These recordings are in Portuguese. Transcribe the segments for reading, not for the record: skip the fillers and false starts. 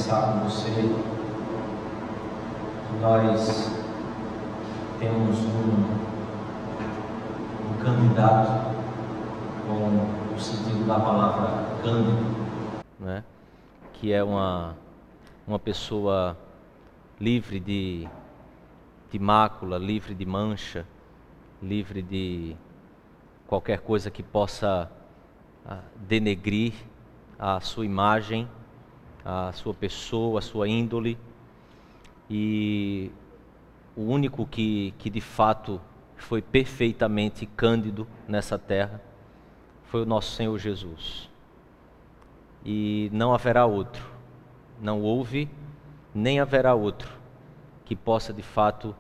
conversar com você, nós temos um candidato com o sentido da palavra cândido, né? Que é uma pessoa livre de mácula, livre de mancha, livre de qualquer coisa que possa denegrir a sua imagem, a sua pessoa, a sua índole. E o único que de fato foi perfeitamente cândido nessa terra foi o nosso Senhor Jesus. E não haverá outro, não houve nem haverá outro que possa de fato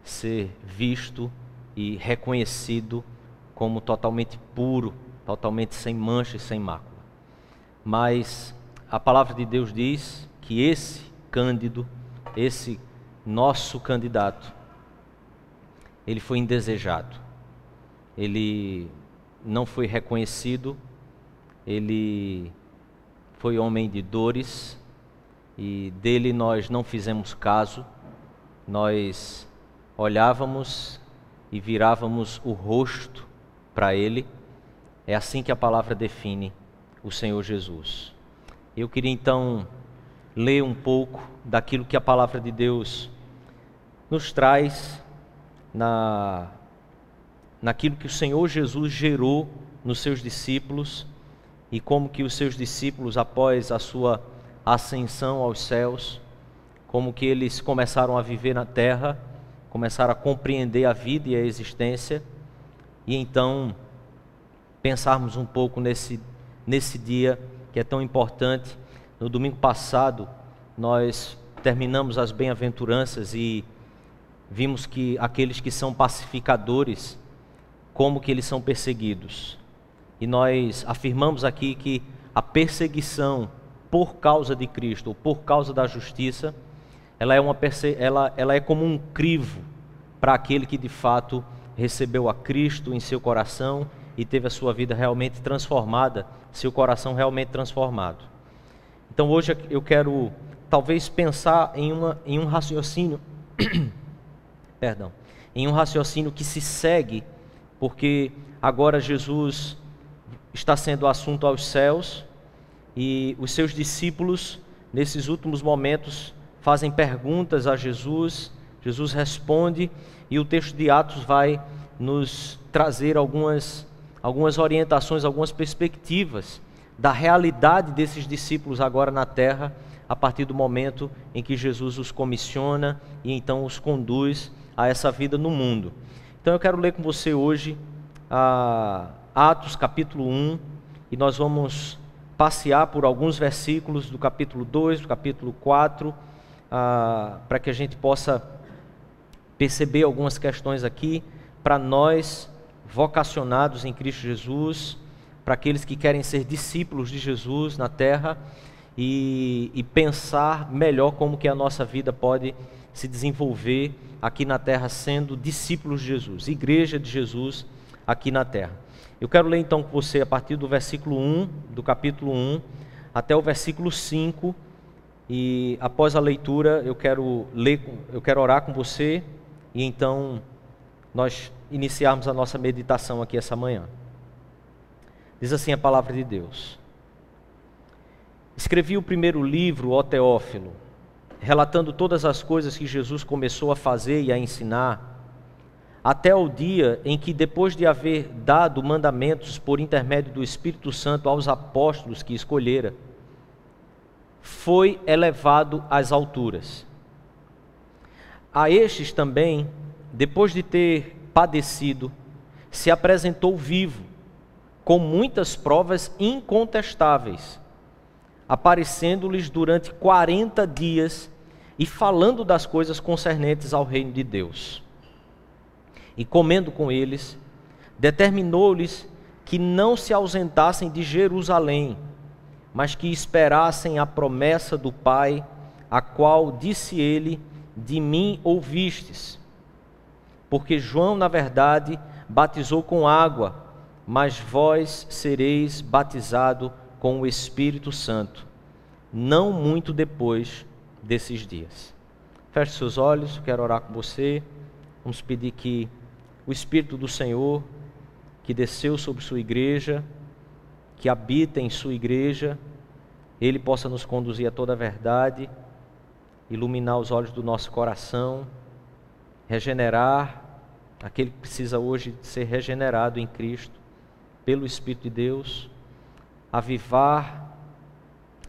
ser visto e reconhecido como totalmente puro, totalmente sem mancha e sem mácula. Mas a palavra de Deus diz que esse cândido, esse nosso candidato, ele foi indesejado, ele não foi reconhecido, ele foi homem de dores e dele nós não fizemos caso, nós olhávamos e virávamos o rosto para ele. É assim que a palavra define o Senhor Jesus. Eu queria então ler um pouco daquilo que a palavra de Deus nos traz naquilo que o Senhor Jesus gerou nos seus discípulos e como que os seus discípulos, após a sua ascensão aos céus, como que eles começaram a viver na terra, começaram a compreender a vida e a existência, e então pensarmos um pouco nesse dia que é tão importante. No domingo passado, nós terminamos as bem-aventuranças e vimos que aqueles que são pacificadores, como que eles são perseguidos. E nós afirmamos aqui que a perseguição por causa de Cristo, ou por causa da justiça, ela é como um crivo para aquele que de fato recebeu a Cristo em seu coração e teve a sua vida realmente transformada, seu coração realmente transformado. Então hoje eu quero talvez pensar em um raciocínio, em um raciocínio que se segue, porque agora Jesus está sendo assunto aos céus e os seus discípulos nesses últimos momentos fazem perguntas a Jesus, Jesus responde e o texto de Atos vai nos trazer algumas orientações, algumas perspectivas da realidade desses discípulos agora na terra, a partir do momento em que Jesus os comissiona e então os conduz a essa vida no mundo. Então eu quero ler com você hoje Atos capítulo 1 e nós vamos passear por alguns versículos do capítulo 2, do capítulo 4, para que a gente possa perceber algumas questões aqui para nós vocacionados em Cristo Jesus, para aqueles que querem ser discípulos de Jesus na terra e pensar melhor como que a nossa vida pode se desenvolver aqui na terra sendo discípulos de Jesus, igreja de Jesus aqui na terra. Eu quero ler então com você a partir do versículo 1, do capítulo 1, até o versículo 5, e após a leitura eu quero orar com você e então nós iniciarmos a nossa meditação aqui essa manhã. Diz assim a palavra de Deus: Escrevi o primeiro livro, ó Teófilo, relatando todas as coisas que Jesus começou a fazer e a ensinar, até o dia em que, depois de haver dado mandamentos por intermédio do Espírito Santo aos apóstolos que escolhera, foi elevado às alturas. A estes também, depois de ter padecido, se apresentou vivo, com muitas provas incontestáveis, aparecendo-lhes durante 40 dias e falando das coisas concernentes ao reino de Deus. E comendo com eles, determinou-lhes que não se ausentassem de Jerusalém, mas que esperassem a promessa do Pai, a qual disse ele: de mim ouvistes. Porque João, na verdade, batizou com água, mas vós sereis batizado com o Espírito Santo não muito depois desses dias. Feche seus olhos, quero orar com você. Vamos pedir que o Espírito do Senhor, que desceu sobre sua igreja, que habita em sua igreja, Ele possa nos conduzir a toda a verdade, iluminar os olhos do nosso coração, regenerar aquele que precisa hoje ser regenerado em Cristo, pelo Espírito de Deus, avivar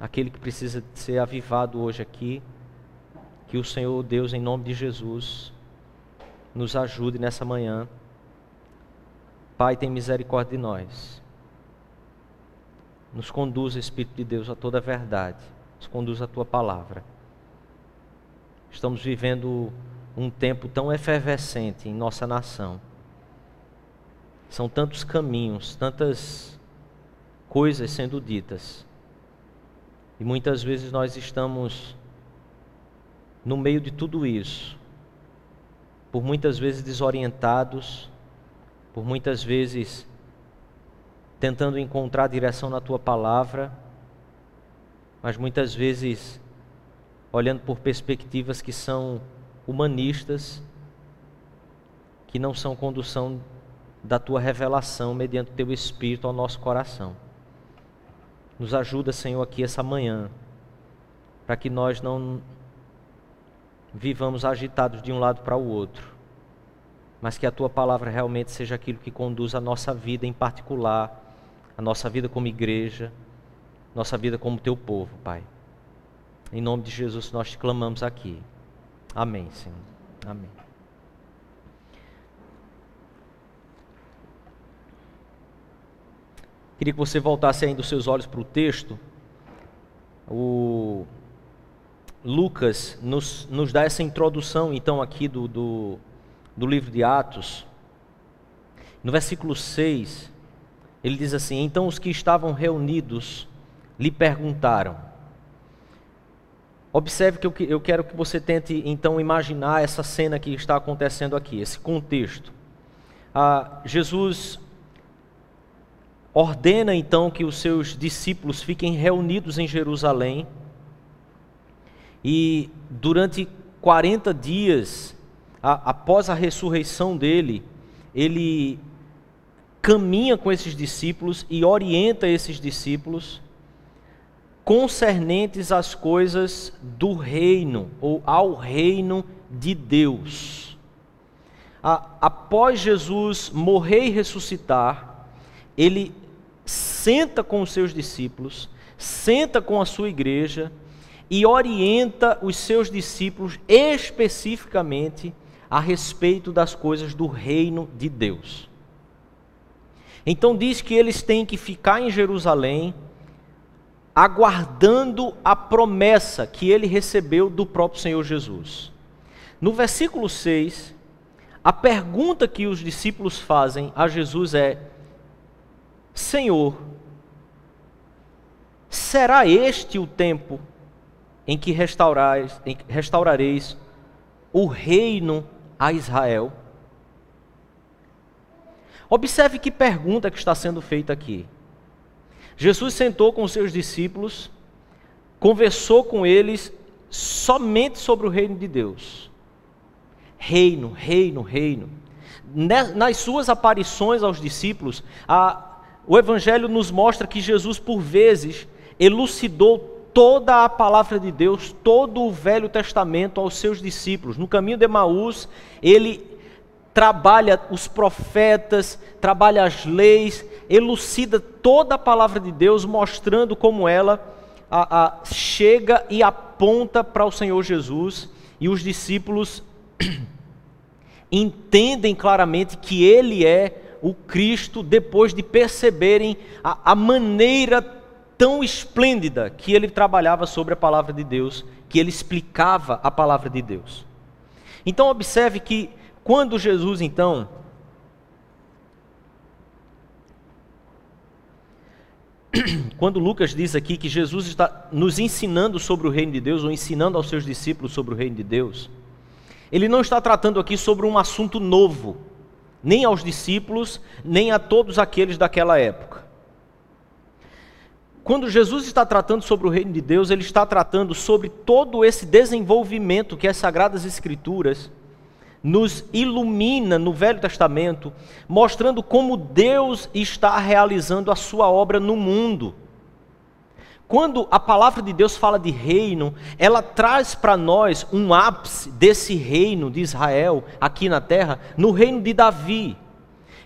aquele que precisa ser avivado hoje aqui. Que o Senhor Deus, em nome de Jesus, nos ajude nessa manhã. Pai, tem misericórdia de nós. Nos conduza, Espírito de Deus, a toda a verdade. Nos conduza a Tua palavra. Estamos vivendo um tempo tão efervescente em nossa nação. São tantos caminhos, tantas coisas sendo ditas. E muitas vezes nós estamos no meio de tudo isso, por muitas vezes desorientados, por muitas vezes tentando encontrar direção na Tua palavra, mas muitas vezes olhando por perspectivas que são humanistas, que não são condução da Tua revelação mediante o Teu Espírito ao nosso coração. Nos ajuda, Senhor, aqui essa manhã, para que nós não vivamos agitados de um lado para o outro, mas que a Tua palavra realmente seja aquilo que conduz a nossa vida em particular, a nossa vida como igreja, nossa vida como Teu povo, Pai. Em nome de Jesus nós te clamamos aqui. Amém, Senhor. Amém. Queria que você voltasse ainda os seus olhos para o texto. O Lucas nos dá essa introdução, então, aqui do livro de Atos. No versículo 6, ele diz assim: então os que estavam reunidos lhe perguntaram. Observe que eu quero que você tente, então, imaginar essa cena que está acontecendo aqui, esse contexto. Jesus ordena, então, que os seus discípulos fiquem reunidos em Jerusalém. E durante 40 dias, após a ressurreição dele, ele caminha com esses discípulos e orienta esses discípulos concernentes às coisas do reino, ou ao reino de Deus. Após Jesus morrer e ressuscitar, ele senta com os seus discípulos, senta com a sua igreja e orienta os seus discípulos especificamente a respeito das coisas do reino de Deus. Então diz que eles têm que ficar em Jerusalém, aguardando a promessa que ele recebeu do próprio Senhor Jesus. No versículo 6, a pergunta que os discípulos fazem a Jesus é: Senhor, será este o tempo em que restaurareis o reino a Israel? Observe que pergunta que está sendo feita aqui. Jesus sentou com os seus discípulos, conversou com eles somente sobre o reino de Deus. Reino, reino, reino. Nas suas aparições aos discípulos, o Evangelho nos mostra que Jesus, por vezes, elucidou toda a palavra de Deus, todo o Velho Testamento aos seus discípulos. No caminho de Emaús, ele trabalha os profetas, trabalha as leis, elucida toda a palavra de Deus, mostrando como ela chega e aponta para o Senhor Jesus, e os discípulos entendem claramente que Ele é o Cristo, depois de perceberem a maneira tão esplêndida que Ele trabalhava sobre a palavra de Deus, que Ele explicava a palavra de Deus. Então observe que quando Jesus, então, quando Lucas diz aqui que Jesus está nos ensinando sobre o reino de Deus, ou ensinando aos seus discípulos sobre o reino de Deus, ele não está tratando aqui sobre um assunto novo, nem aos discípulos, nem a todos aqueles daquela época. quando Jesus está tratando sobre o reino de Deus, ele está tratando sobre todo esse desenvolvimento que as Sagradas Escrituras nos ilumina no Velho Testamento, mostrando como Deus está realizando a sua obra no mundo. Quando a palavra de Deus fala de reino, ela traz para nós um ápice desse reino de Israel aqui na terra, no reino de Davi,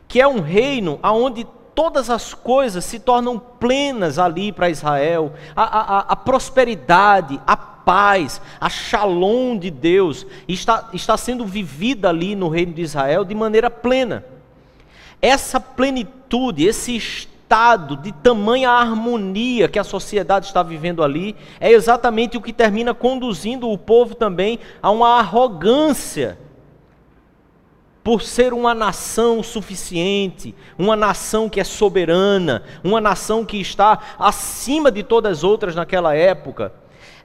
que é um reino onde todas as coisas se tornam plenas ali para Israel, a prosperidade, a paz, a shalom de Deus está sendo vivida ali no reino de Israel de maneira plena. Essa plenitude, esse estado de tamanha harmonia que a sociedade está vivendo ali, é exatamente o que termina conduzindo o povo também a uma arrogância, por ser uma nação suficiente, uma nação que é soberana, uma nação que está acima de todas as outras naquela época.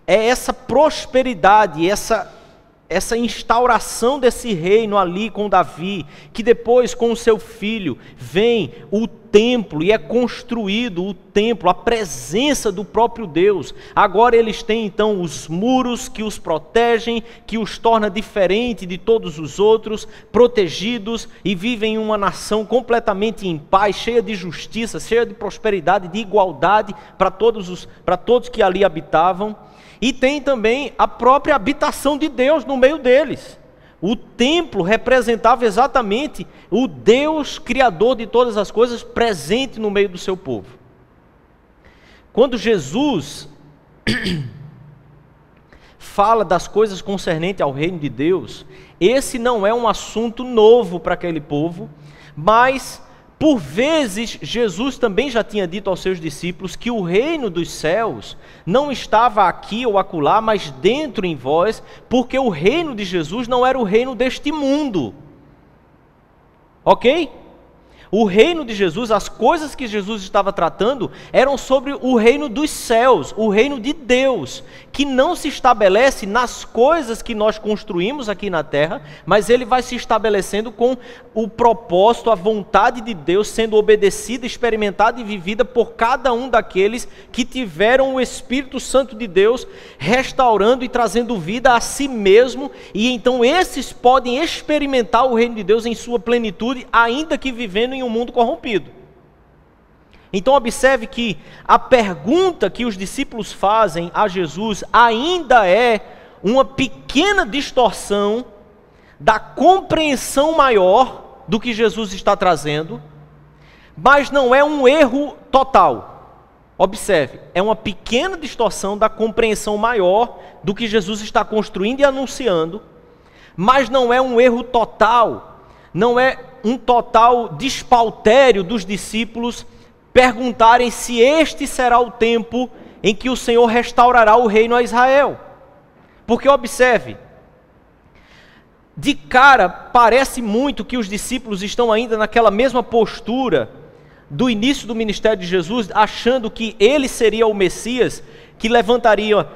É essa prosperidade, essa instauração desse reino ali com Davi, que depois com o seu filho vem o templo e é construído o templo, a presença do próprio Deus. Agora eles têm então os muros que os protegem, que os torna diferente de todos os outros, protegidos, e vivem em uma nação completamente em paz, cheia de justiça, cheia de prosperidade, de igualdade para todos que ali habitavam. E tem também a própria habitação de Deus no meio deles. O templo representava exatamente o Deus criador de todas as coisas presente no meio do seu povo. Quando Jesus fala das coisas concernentes ao reino de Deus, esse não é um assunto novo para aquele povo, mas por vezes Jesus também já tinha dito aos seus discípulos que o reino dos céus não estava aqui ou acolá, mas dentro em vós, porque o reino de Jesus não era o reino deste mundo. Ok? O reino de Jesus, as coisas que Jesus estava tratando, eram sobre o reino dos céus, o reino de Deus, que não se estabelece nas coisas que nós construímos aqui na terra, mas ele vai se estabelecendo com o propósito, a vontade de Deus sendo obedecida, experimentada e vivida por cada um daqueles que tiveram o Espírito Santo de Deus restaurando e trazendo vida a si mesmo, e então esses podem experimentar o reino de Deus em sua plenitude, ainda que vivendo em um mundo corrompido. Então observe que a pergunta que os discípulos fazem a Jesus ainda é uma pequena distorção da compreensão maior do que Jesus está trazendo, mas não é um erro total. Observe, é uma pequena distorção da compreensão maior do que Jesus está construindo e anunciando, mas não é um erro total, não é um total despautério dos discípulos perguntarem se este será o tempo em que o Senhor restaurará o reino a Israel. Porque observe, de cara parece muito que os discípulos estão ainda naquela mesma postura do início do ministério de Jesus, achando que ele seria o Messias, que levantaria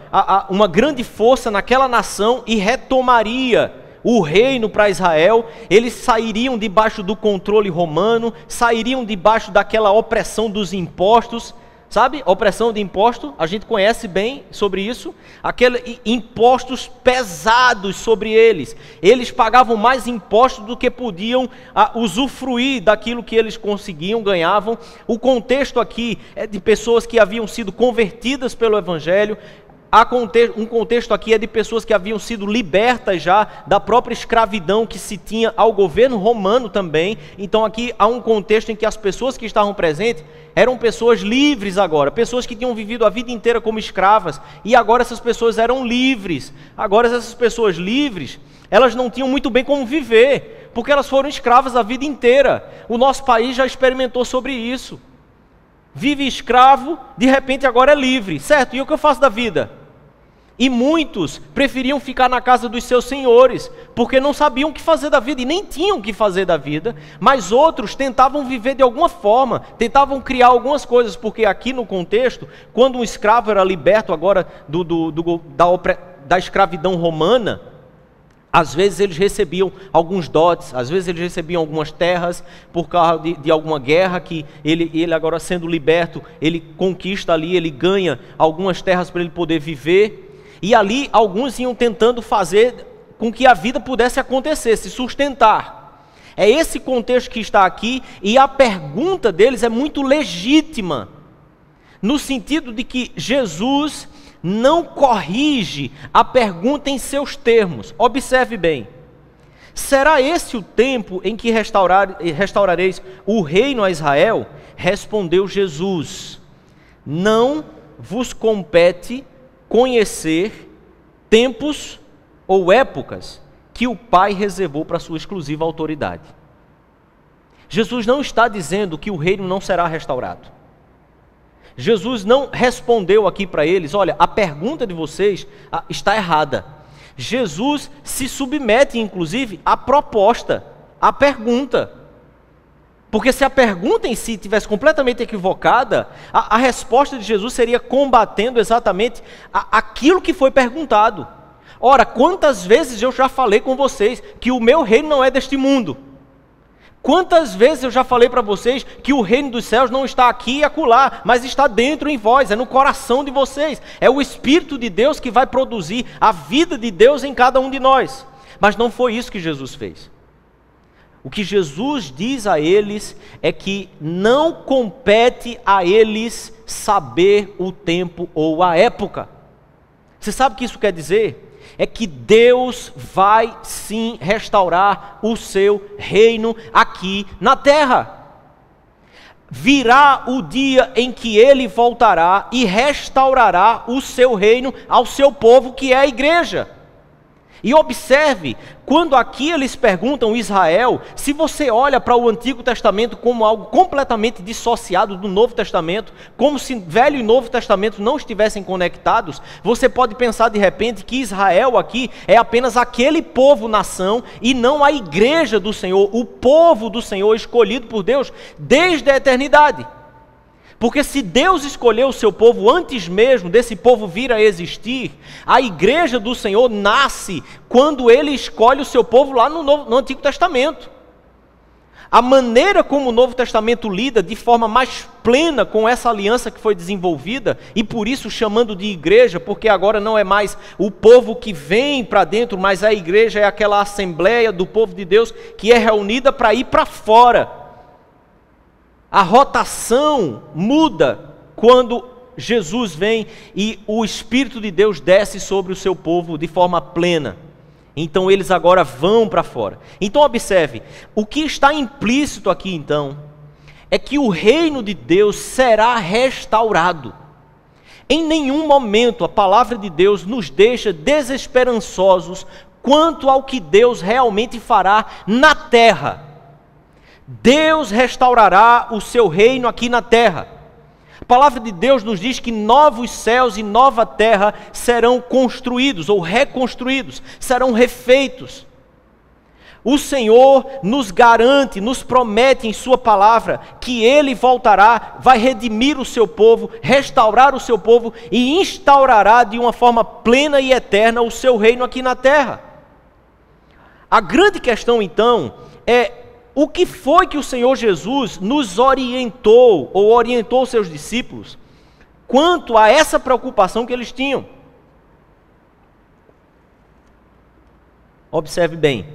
uma grande força naquela nação e retomaria o reino para Israel. Eles sairiam debaixo do controle romano, sairiam debaixo daquela opressão dos impostos, sabe? Opressão de imposto, a gente conhece bem sobre isso, aqueles impostos pesados sobre eles. Eles pagavam mais impostos do que podiam usufruir daquilo que eles conseguiam, ganhavam. O contexto aqui é de pessoas que haviam sido convertidas pelo Evangelho. Um contexto aqui é de pessoas que haviam sido libertas já da própria escravidão que se tinha ao governo romano também. Então aqui há um contexto em que as pessoas que estavam presentes eram pessoas livres agora, pessoas que tinham vivido a vida inteira como escravas, e agora essas pessoas eram livres. Agora essas pessoas livres, elas não tinham muito bem como viver, porque elas foram escravas a vida inteira. O nosso país já experimentou sobre isso. Vive escravo, de repente agora é livre, certo? E o que eu faço da vida? E muitos preferiam ficar na casa dos seus senhores, porque não sabiam o que fazer da vida, e nem tinham o que fazer da vida, mas outros tentavam viver de alguma forma, tentavam criar algumas coisas, porque aqui no contexto, quando um escravo era liberto agora da escravidão romana, Às vezes eles recebiam alguns dotes, às vezes eles recebiam algumas terras por causa de alguma guerra que ele agora sendo liberto, ele conquista ali, ele ganha algumas terras para ele poder viver. E ali alguns iam tentando fazer com que a vida pudesse acontecer, se sustentar. É esse contexto que está aqui, e a pergunta deles é muito legítima, no sentido de que Jesus não corrige a pergunta em seus termos. Observe bem. Será esse o tempo em que restaurareis o reino a Israel? Respondeu Jesus: não vos compete conhecer tempos ou épocas que o Pai reservou para sua exclusiva autoridade. Jesus não está dizendo que o reino não será restaurado. Jesus não respondeu aqui para eles: olha, a pergunta de vocês está errada. Jesus se submete, inclusive, à proposta, à pergunta. Porque se a pergunta em si estivesse completamente equivocada, a resposta de Jesus seria combatendo exatamente aquilo que foi perguntado. Ora, quantas vezes eu já falei com vocês que o meu reino não é deste mundo? Quantas vezes eu já falei para vocês que o reino dos céus não está aqui e acolá, mas está dentro em vós, é no coração de vocês. É o Espírito de Deus que vai produzir a vida de Deus em cada um de nós. Mas não foi isso que Jesus fez. O que Jesus diz a eles é que não compete a eles saber o tempo ou a época. Você sabe o que isso quer dizer? É que Deus vai sim restaurar o seu reino aqui na terra. Virá o dia em que Ele voltará e restaurará o seu reino ao seu povo, que é a igreja. E observe, quando aqui eles perguntam Israel, se você olha para o Antigo Testamento como algo completamente dissociado do Novo Testamento, como se Velho e Novo Testamento não estivessem conectados, você pode pensar de repente que Israel aqui é apenas aquele povo, nação, e não a igreja do Senhor, o povo do Senhor escolhido por Deus desde a eternidade. Porque se Deus escolheu o seu povo antes mesmo desse povo vir a existir, a igreja do Senhor nasce quando Ele escolhe o seu povo lá no Antigo Testamento. A maneira como o Novo Testamento lida de forma mais plena com essa aliança que foi desenvolvida, e por isso chamando de igreja, porque agora não é mais o povo que vem para dentro, mas a igreja é aquela assembleia do povo de Deus que é reunida para ir para fora. A rotação muda quando Jesus vem e o Espírito de Deus desce sobre o seu povo de forma plena. Então eles agora vão para fora. Então observe, o que está implícito aqui então, é que o reino de Deus será restaurado. Em nenhum momento a palavra de Deus nos deixa desesperançosos quanto ao que Deus realmente fará na terra. Deus restaurará o seu reino aqui na terra. A palavra de Deus nos diz que novos céus e nova terra serão construídos ou reconstruídos, serão refeitos. O Senhor nos garante, nos promete em sua palavra que Ele voltará, vai redimir o seu povo, restaurar o seu povo e instaurará de uma forma plena e eterna o seu reino aqui na terra. A grande questão então é: o que foi que o Senhor Jesus nos orientou, ou orientou seus discípulos, quanto a essa preocupação que eles tinham? Observe bem.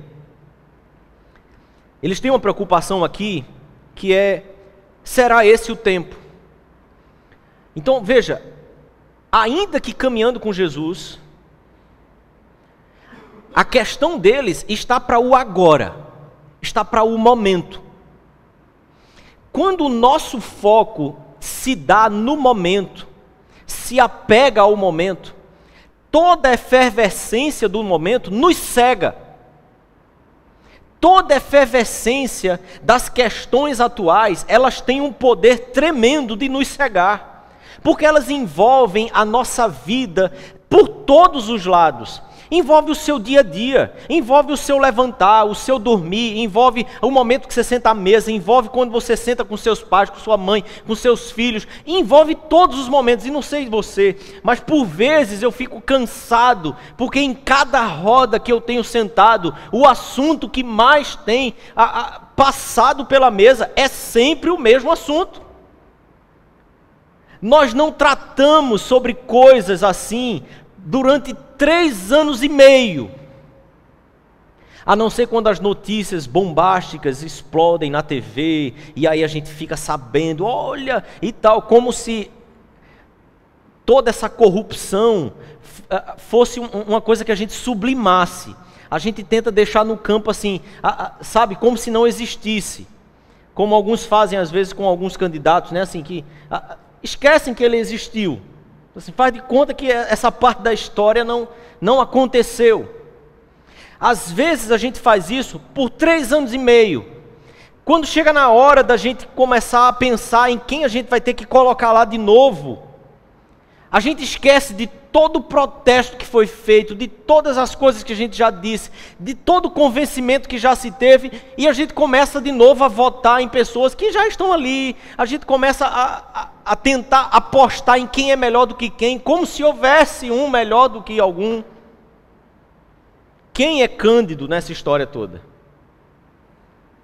Eles têm uma preocupação aqui, que é: será esse o tempo? Então, veja, ainda que caminhando com Jesus, a questão deles está para o agora. Está para o momento. Quando o nosso foco se dá no momento, se apega ao momento, toda a efervescência do momento nos cega. Toda a efervescência das questões atuais, elas têm um poder tremendo de nos cegar, porque elas envolvem a nossa vida por todos os lados. Envolve o seu dia a dia, envolve o seu levantar, o seu dormir, envolve o momento que você senta à mesa, envolve quando você senta com seus pais, com sua mãe, com seus filhos, envolve todos os momentos. E não sei você, mas por vezes eu fico cansado, porque em cada roda que eu tenho sentado, o assunto que mais tem passado pela mesa é sempre o mesmo assunto. Nós não tratamos sobre coisas assim durante 3 anos e meio, a não ser quando as notícias bombásticas explodem na TV, e aí a gente fica sabendo, olha, e tal, como se toda essa corrupção fosse uma coisa que a gente sublimasse. A gente tenta deixar no campo assim, sabe, como se não existisse, como alguns fazem às vezes com alguns candidatos, né, assim, que esquecem que ele existiu. Assim, faz de conta que essa parte da história não aconteceu. Às vezes a gente faz isso por 3 anos e meio. Quando chega na hora da gente começar a pensar em quem a gente vai ter que colocar lá de novo, a gente esquece de todo o protesto que foi feito, de todas as coisas que a gente já disse, de todo o convencimento que já se teve, e a gente começa de novo a votar em pessoas que já estão ali. A gente começa a tentar apostar em quem é melhor do que quem, como se houvesse um melhor do que algum. Quem é Cândido nessa história toda?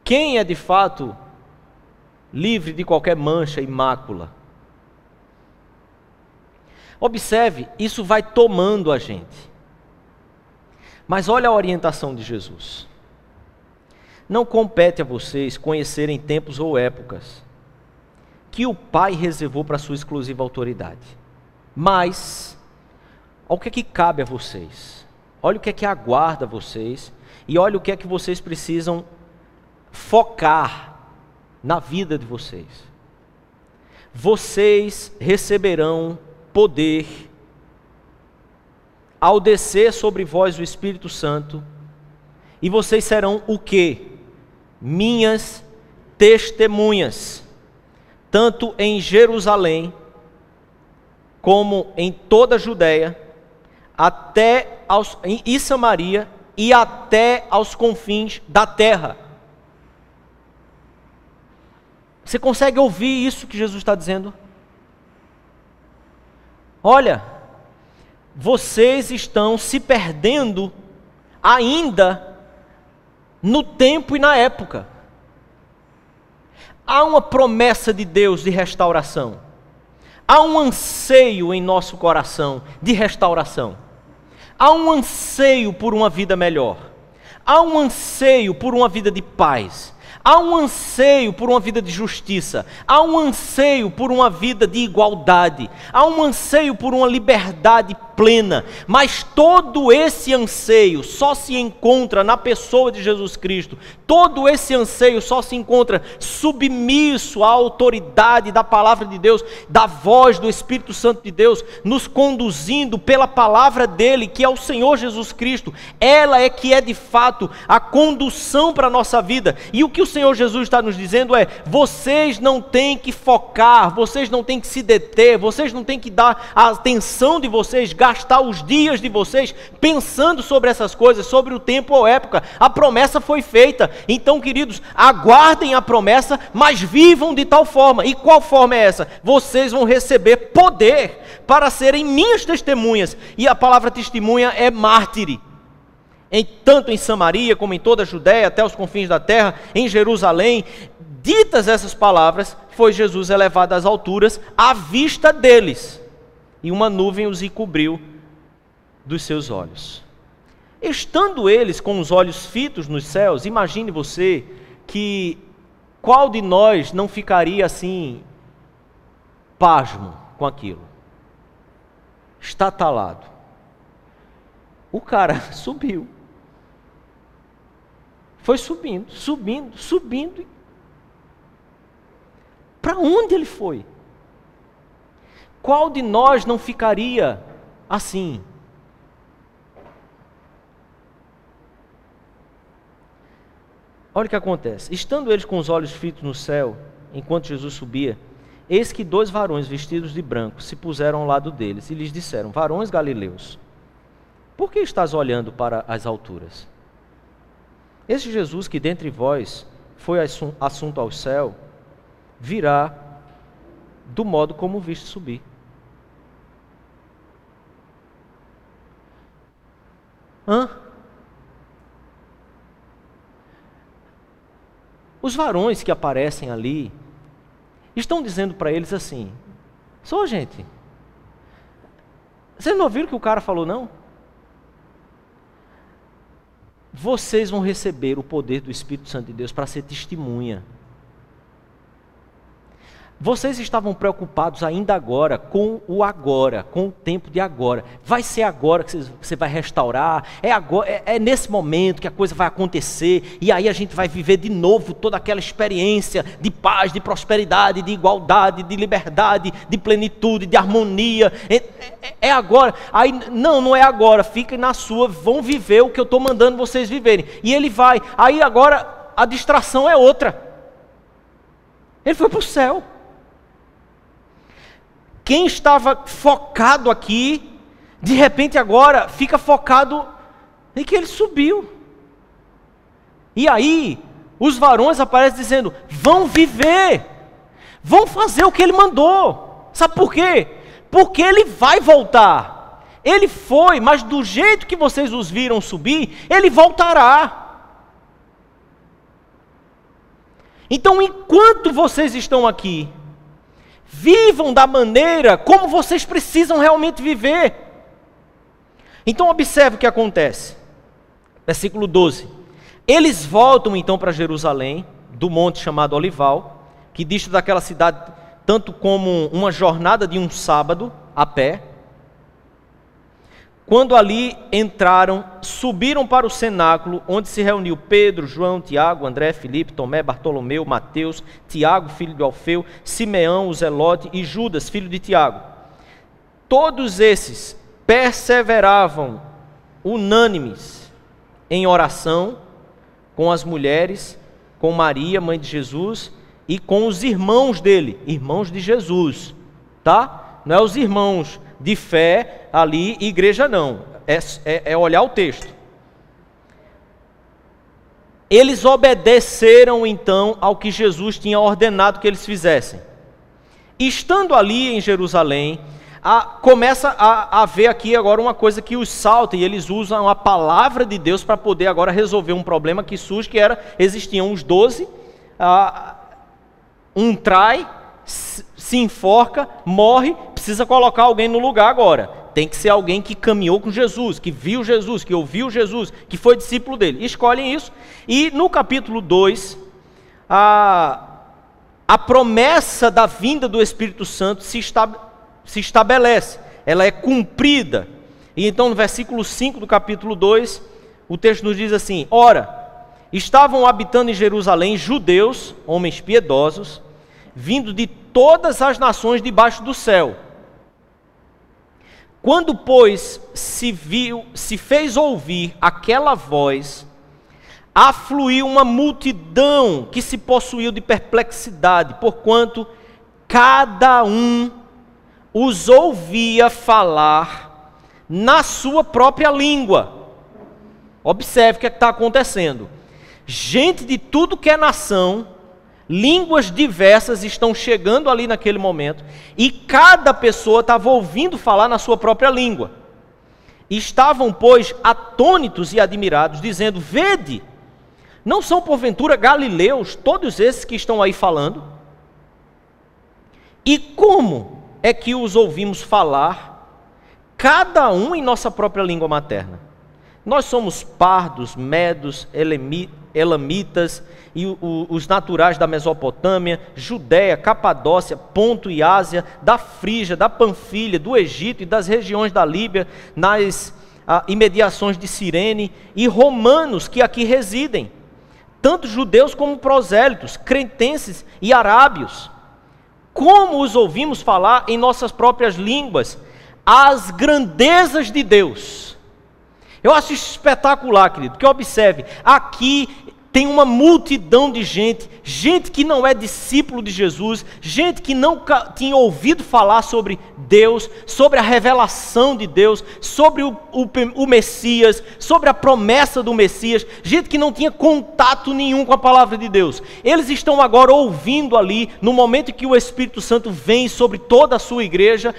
Quem é de fato livre de qualquer mancha e mácula? Observe, isso vai tomando a gente. Mas olha a orientação de Jesus. Não compete a vocês conhecerem tempos ou épocas que o Pai reservou para sua exclusiva autoridade. Mas, olha o que é que cabe a vocês. Olha o que é que aguarda vocês. E olha o que é que vocês precisam focar na vida de vocês. Vocês receberão poder ao descer sobre vós o Espírito Santo, e vocês serão o quê? Minhas testemunhas, tanto em Jerusalém, como em toda a Judéia, e Samaria, e até aos confins da terra. Você consegue ouvir isso que Jesus está dizendo? Olha, vocês estão se perdendo ainda no tempo e na época. Há uma promessa de Deus de restauração. Há um anseio em nosso coração de restauração. Há um anseio por uma vida melhor. Há um anseio por uma vida de paz. Há um anseio por uma vida de justiça, há um anseio por uma vida de igualdade, há um anseio por uma liberdade plena, mas todo esse anseio só se encontra na pessoa de Jesus Cristo, todo esse anseio só se encontra submisso à autoridade da palavra de Deus, da voz do Espírito Santo de Deus, nos conduzindo pela palavra dele, que é o Senhor Jesus Cristo. Ela é que é de fato a condução para a nossa vida, e o que o Senhor Jesus está nos dizendo é: vocês não têm que focar, vocês não têm que se deter, vocês não têm que dar a atenção de vocês, gastar os dias de vocês pensando sobre essas coisas, sobre o tempo ou época. A promessa foi feita, então, queridos, aguardem a promessa, mas vivam de tal forma. E qual forma é essa? Vocês vão receber poder para serem minhas testemunhas, e a palavra testemunha é mártire. Tanto em Samaria, como em toda a Judéia, até os confins da terra, em Jerusalém. Ditas essas palavras, foi Jesus elevado às alturas, à vista deles, e uma nuvem os encobriu dos seus olhos. Estando eles com os olhos fitos nos céus, imagine você que qual de nós não ficaria assim, pasmo com aquilo? Estatalado. O cara subiu. Foi subindo, subindo, subindo. Para onde ele foi? Qual de nós não ficaria assim? Olha o que acontece. Estando eles com os olhos fitos no céu, enquanto Jesus subia, eis que 2 varões vestidos de branco se puseram ao lado deles e lhes disseram: varões galileus, por que estás olhando para as alturas? Esse Jesus que dentre vós foi assunto ao céu, virá do modo como viste subir. Os varões que aparecem ali estão dizendo para eles assim: só gente, vocês não ouviram o que o cara falou, não? Vocês vão receber o poder do Espírito Santo de Deus para ser testemunha. Vocês estavam preocupados ainda agora com o tempo de agora. Vai ser agora que você vai restaurar, é nesse momento que a coisa vai acontecer, e aí a gente vai viver de novo toda aquela experiência de paz, de prosperidade, de igualdade, de liberdade, de plenitude, de harmonia. É agora. Aí, não é agora, fiquem na sua, vão viver o que eu estou mandando vocês viverem. E ele vai, aí agora a distração é outra. Ele foi para o céu. Quem estava focado aqui, de repente agora fica focado em que ele subiu. E aí, os varões aparecem dizendo: vão viver, vão fazer o que ele mandou. Sabe por quê? Porque ele vai voltar. Ele foi, mas do jeito que vocês os viram subir, ele voltará. Então, enquanto vocês estão aqui, vivam da maneira como vocês precisam realmente viver. Então observe o que acontece. Versículo 12. Eles voltam então para Jerusalém, do monte chamado Olival, que dista daquela cidade tanto como uma jornada de um sábado a pé. Quando ali entraram, subiram para o cenáculo, onde se reuniu Pedro, João, Tiago, André, Filipe, Tomé, Bartolomeu, Mateus, Tiago, filho de Alfeu, Simeão, o Zelote e Judas, filho de Tiago. Todos esses perseveravam unânimes em oração com as mulheres, com Maria, mãe de Jesus, e com os irmãos dele, irmãos de Jesus, tá? Não é os irmãos de fé ali, igreja não, é olhar o texto. Eles obedeceram então ao que Jesus tinha ordenado que eles fizessem. Estando ali em Jerusalém, começa a haver aqui agora uma coisa que os salta, e eles usam a palavra de Deus para poder agora resolver um problema que surge, que existiam os 12, um trai, se enforca, morre, precisa colocar alguém no lugar agora. Tem que ser alguém que caminhou com Jesus, que viu Jesus, que ouviu Jesus, que foi discípulo dele. Escolhem isso. E no capítulo 2, a promessa da vinda do Espírito Santo se estabelece. Ela é cumprida. E então no versículo 5 do capítulo 2, o texto nos diz assim: ora, estavam habitando em Jerusalém judeus, homens piedosos, vindo de todas as nações debaixo do céu. Quando, pois, se fez ouvir aquela voz, afluiu uma multidão que se possuiu de perplexidade, porquanto cada um os ouvia falar na sua própria língua. Observe o que está acontecendo. Gente de tudo que é nação, línguas diversas estão chegando ali naquele momento, e cada pessoa estava ouvindo falar na sua própria língua. Estavam, pois, atônitos e admirados, dizendo: vede, não são porventura galileus todos esses que estão aí falando? E como é que os ouvimos falar, cada um em nossa própria língua materna? Nós somos pardos, medos, elamitas, e os naturais da Mesopotâmia, Judéia, Capadócia, Ponto e Ásia, da Frígia, da Panfilha, do Egito e das regiões da Líbia, nas imediações de Cirene, e romanos que aqui residem, tanto judeus como prosélitos, cretenses e arábios. Como os ouvimos falar em nossas próprias línguas as grandezas de Deus? Eu acho espetacular, querido, que observe, aqui tem uma multidão de gente, gente que não é discípulo de Jesus, gente que não tinha ouvido falar sobre Deus, sobre a revelação de Deus, sobre o Messias, sobre a promessa do Messias, gente que não tinha contato nenhum com a palavra de Deus. Eles estão agora ouvindo ali, no momento em que o Espírito Santo vem sobre toda a sua igreja,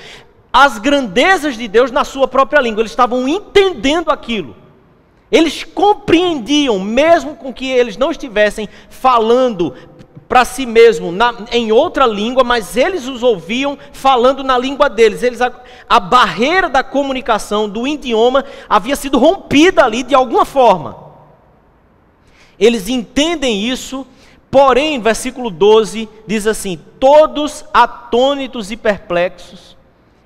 as grandezas de Deus na sua própria língua. Eles estavam entendendo aquilo. Eles compreendiam, mesmo com que eles não estivessem falando para si mesmo em outra língua, mas eles os ouviam falando na língua deles. A barreira da comunicação, do idioma, havia sido rompida ali de alguma forma. Eles entendem isso, porém, versículo 12 diz assim: todos atônitos e perplexos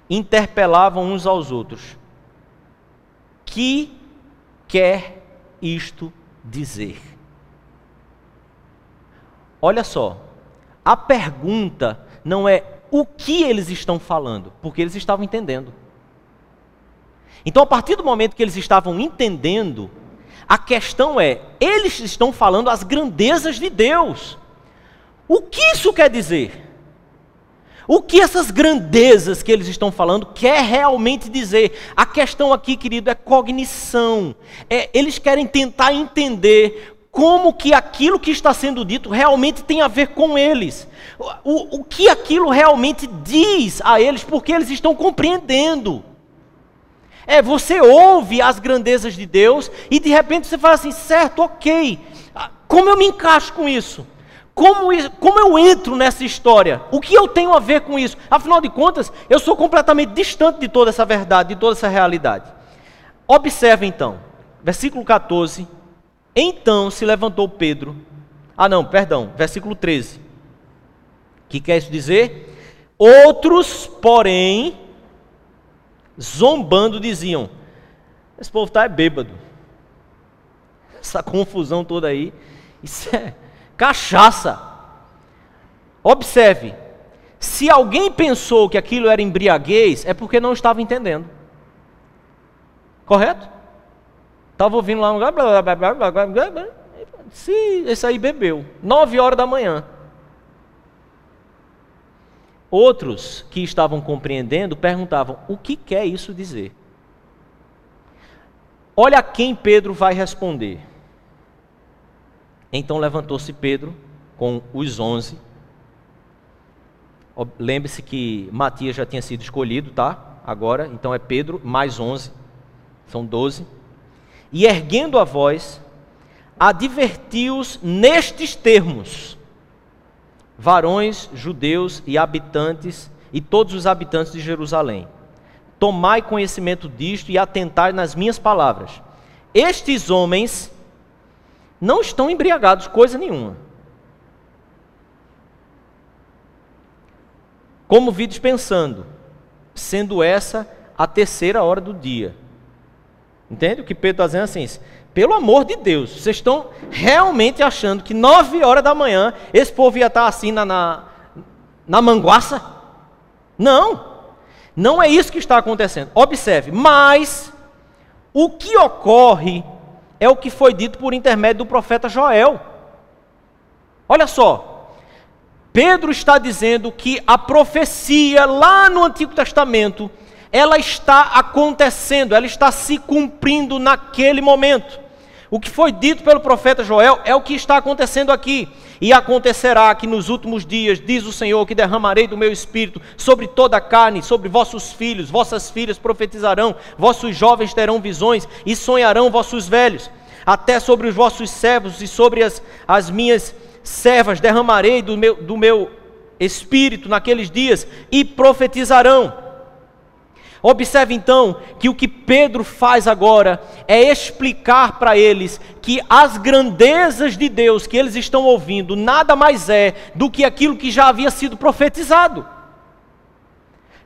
interpelavam uns aos outros. Que quer isto dizer? Olha só, a pergunta não é o que eles estão falando, porque eles estavam entendendo. Então, a partir do momento que eles estavam entendendo, a questão é, eles estão falando as grandezas de Deus. O que isso quer dizer? O que essas grandezas que eles estão falando quer realmente dizer? A questão aqui, querido, é cognição. Eles querem tentar entender como que aquilo que está sendo dito realmente tem a ver com eles. O que aquilo realmente diz a eles, porque eles estão compreendendo. Você ouve as grandezas de Deus e de repente você fala assim, certo, ok, como eu me encaixo com isso? Como eu entro nessa história? O que eu tenho a ver com isso? Afinal de contas, eu sou completamente distante de toda essa verdade, de toda essa realidade. Observe então, versículo 14. Então se levantou Pedro. Versículo 13. O que quer isso dizer? Outros, porém, zombando, diziam: esse povo está bêbado. Essa confusão toda aí, isso é cachaça. Observe, se alguém pensou que aquilo era embriaguez, é porque não estava entendendo. Correto? Estava ouvindo lá um... Esse aí bebeu, 9 horas da manhã. Outros que estavam compreendendo perguntavam: o que quer isso dizer? Olha a quem Pedro vai responder. Então levantou-se Pedro com os 11. Lembre-se que Matias já tinha sido escolhido, tá? Agora, então é Pedro mais 11. São 12. E erguendo a voz, advertiu-os nestes termos: varões, judeus e habitantes, e todos os habitantes de Jerusalém, tomai conhecimento disto e atentai nas minhas palavras. Estes homens não estão embriagados, coisa nenhuma. Como vides pensando, sendo essa a 3ª hora do dia. Entende? O que Pedro está dizendo assim: pelo amor de Deus, vocês estão realmente achando que 9 horas da manhã esse povo ia estar assim na manguaça? Não é isso que está acontecendo. Observe, mas o que ocorre é o que foi dito por intermédio do profeta Joel. Olha só, Pedro está dizendo que a profecia lá no Antigo Testamento, ela está acontecendo, ela está se cumprindo naquele momento. O que foi dito pelo profeta Joel é o que está acontecendo aqui. E acontecerá que nos últimos dias, diz o Senhor, que derramarei do meu espírito sobre toda a carne, sobre vossos filhos, vossas filhas profetizarão, vossos jovens terão visões e sonharão vossos velhos. Até sobre os vossos servos e sobre as minhas servas derramarei do meu espírito naqueles dias e profetizarão. Observe então que o que Pedro faz agora é explicar para eles que as grandezas de Deus que eles estão ouvindo nada mais é do que aquilo que já havia sido profetizado.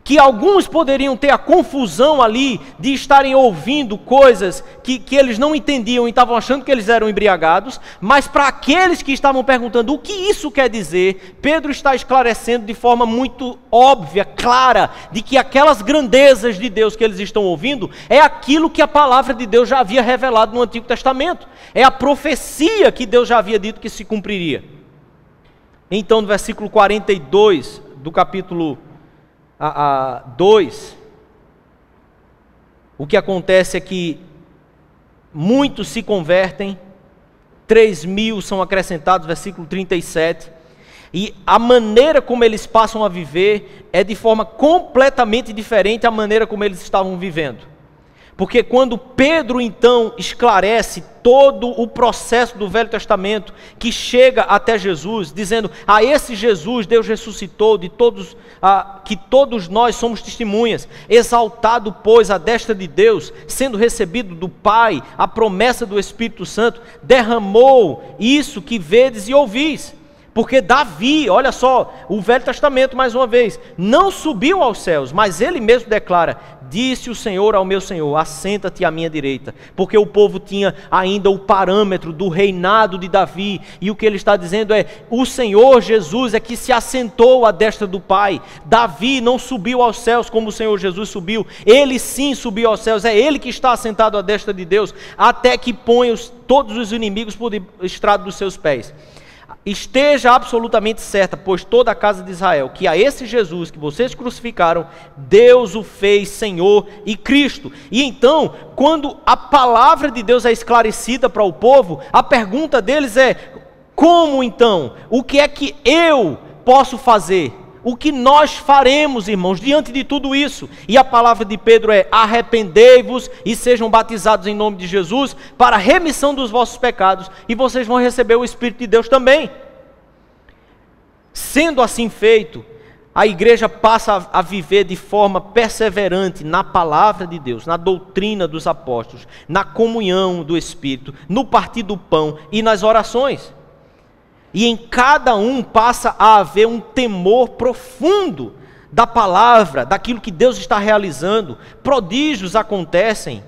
que alguns poderiam ter a confusão ali de estarem ouvindo coisas que eles não entendiam e estavam achando que eles eram embriagados, mas para aqueles que estavam perguntando o que isso quer dizer, Pedro está esclarecendo de forma muito óbvia, clara, de que aquelas grandezas de Deus que eles estão ouvindo é aquilo que a palavra de Deus já havia revelado no Antigo Testamento, é a profecia que Deus já havia dito que se cumpriria. Então, no versículo 42 do capítulo 2, o que acontece é que muitos se convertem, 3.000 são acrescentados, versículo 37, e a maneira como eles passam a viver é de forma completamente diferente da maneira como eles estavam vivendo. Porque quando Pedro então esclarece todo o processo do Velho Testamento que chega até Jesus, dizendo, a esse Jesus Deus ressuscitou, de todos, que todos nós somos testemunhas, exaltado pois à destra de Deus, sendo recebido do Pai, a promessa do Espírito Santo, derramou isso que vedes e ouvis. Porque Davi, olha só, o Velho Testamento mais uma vez, não subiu aos céus, mas ele mesmo declara, disse o Senhor ao meu Senhor, assenta-te à minha direita, porque o povo tinha ainda o parâmetro do reinado de Davi, e o que ele está dizendo é, o Senhor Jesus é que se assentou à destra do Pai, Davi não subiu aos céus como o Senhor Jesus subiu, ele sim subiu aos céus, é ele que está assentado à destra de Deus, até que ponha todos os inimigos por estrado dos seus pés. Esteja absolutamente certa, pois toda a casa de Israel, que a esse Jesus que vocês crucificaram, Deus o fez Senhor e Cristo. E então, quando a palavra de Deus é esclarecida para o povo, a pergunta deles é, como então? O que é que eu posso fazer? O que nós faremos, irmãos, diante de tudo isso? E a palavra de Pedro é, arrependei-vos e sejam batizados em nome de Jesus para a remissão dos vossos pecados, e vocês vão receber o Espírito de Deus também. Sendo assim feito, a igreja passa a viver de forma perseverante na palavra de Deus, na doutrina dos apóstolos, na comunhão do Espírito, no partir do pão e nas orações. E em cada um passa a haver um temor profundo da palavra, daquilo que Deus está realizando. Prodígios acontecem.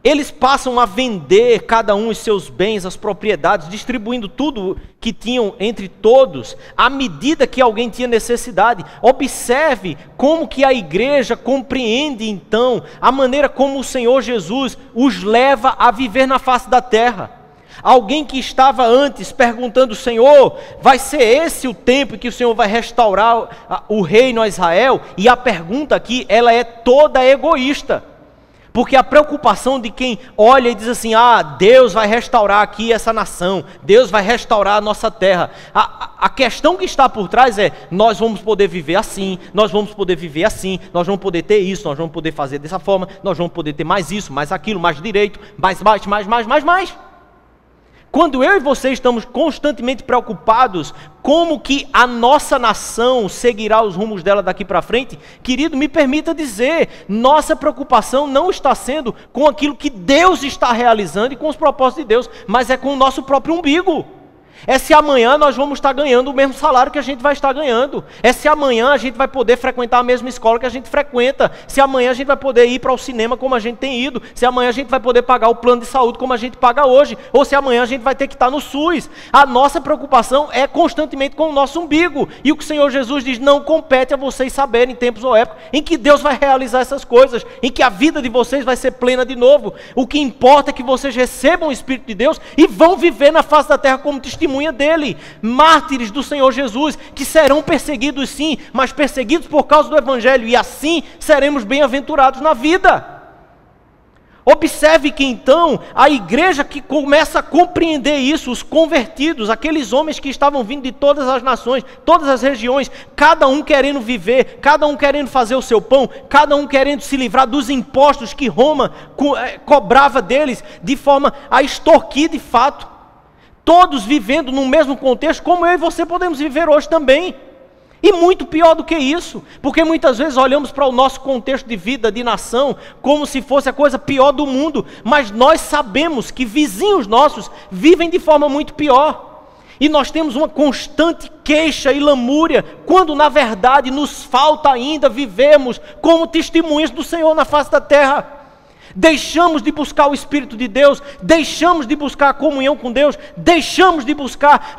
Eles passam a vender cada um os seus bens, as propriedades, distribuindo tudo que tinham entre todos, à medida que alguém tinha necessidade. Observe como que a igreja compreende então a maneira como o Senhor Jesus os leva a viver na face da terra. Alguém que estava antes perguntando, Senhor, vai ser esse o tempo que o Senhor vai restaurar o reino a Israel? E a pergunta aqui, ela é toda egoísta. Porque a preocupação de quem olha e diz assim, Deus vai restaurar aqui essa nação, Deus vai restaurar a nossa terra. A questão que está por trás é, nós vamos poder viver assim, nós vamos poder viver assim, nós vamos poder ter isso, nós vamos poder fazer dessa forma, nós vamos poder ter mais isso, mais aquilo, mais direito, mais. Quando eu e você estamos constantemente preocupados como que a nossa nação seguirá os rumos dela daqui para frente, querido, me permita dizer, nossa preocupação não está sendo com aquilo que Deus está realizando e com os propósitos de Deus, mas é com o nosso próprio umbigo. É se amanhã nós vamos estar ganhando o mesmo salário que a gente vai estar ganhando. É se amanhã a gente vai poder frequentar a mesma escola que a gente frequenta. Se amanhã a gente vai poder ir para o cinema como a gente tem ido. Se amanhã a gente vai poder pagar o plano de saúde como a gente paga hoje. Ou se amanhã a gente vai ter que estar no SUS. A nossa preocupação é constantemente com o nosso umbigo. E o que o Senhor Jesus diz, não compete a vocês saberem em tempos ou épocas em que Deus vai realizar essas coisas, em que a vida de vocês vai ser plena de novo. O que importa é que vocês recebam o Espírito de Deus e vão viver na face da terra como testemunha dele, mártires do Senhor Jesus, que serão perseguidos sim, mas perseguidos por causa do Evangelho, e assim seremos bem-aventurados na vida. Observe que então, a igreja que começa a compreender isso, os convertidos, aqueles homens que estavam vindo de todas as nações, todas as regiões, cada um querendo viver, cada um querendo fazer o seu pão, cada um querendo se livrar dos impostos que Roma cobrava deles, de forma a extorquir de fato. Todos vivendo no mesmo contexto, como eu e você podemos viver hoje também. E muito pior do que isso, porque muitas vezes olhamos para o nosso contexto de vida, de nação, como se fosse a coisa pior do mundo, mas nós sabemos que vizinhos nossos vivem de forma muito pior. E nós temos uma constante queixa e lamúria, quando na verdade nos falta ainda vivermos como testemunhas do Senhor na face da terra. Deixamos de buscar o Espírito de Deus, deixamos de buscar a comunhão com Deus, deixamos de buscar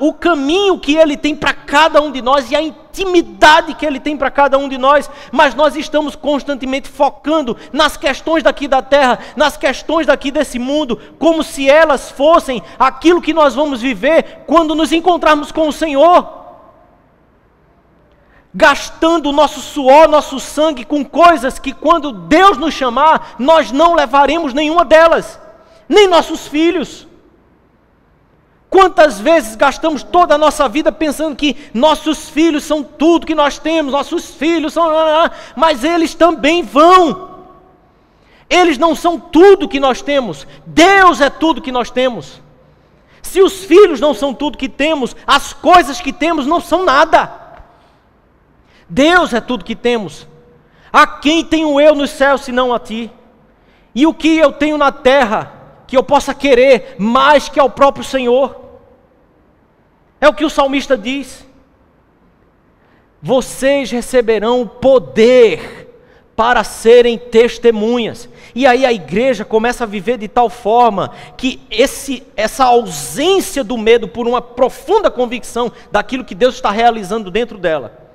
o caminho que Ele tem para cada um de nós e a intimidade que Ele tem para cada um de nós, mas nós estamos constantemente focando nas questões daqui da terra, nas questões daqui desse mundo, como se elas fossem aquilo que nós vamos viver quando nos encontrarmos com o Senhor. Gastando o nosso suor, nosso sangue com coisas que quando Deus nos chamar, nós não levaremos nenhuma delas, nem nossos filhos. Quantas vezes gastamos toda a nossa vida pensando que nossos filhos são tudo que nós temos, nossos filhos são... mas eles também vão. Eles não são tudo que nós temos, Deus é tudo que nós temos. Se os filhos não são tudo que temos, as coisas que temos não são nada. Deus é tudo que temos. A quem tenho eu nos céus senão a ti? E o que eu tenho na terra que eu possa querer mais que ao próprio Senhor? É o que o salmista diz. Vocês receberão poder para serem testemunhas. E aí a igreja começa a viver de tal forma que essa ausência do medo por uma profunda convicção daquilo que Deus está realizando dentro dela,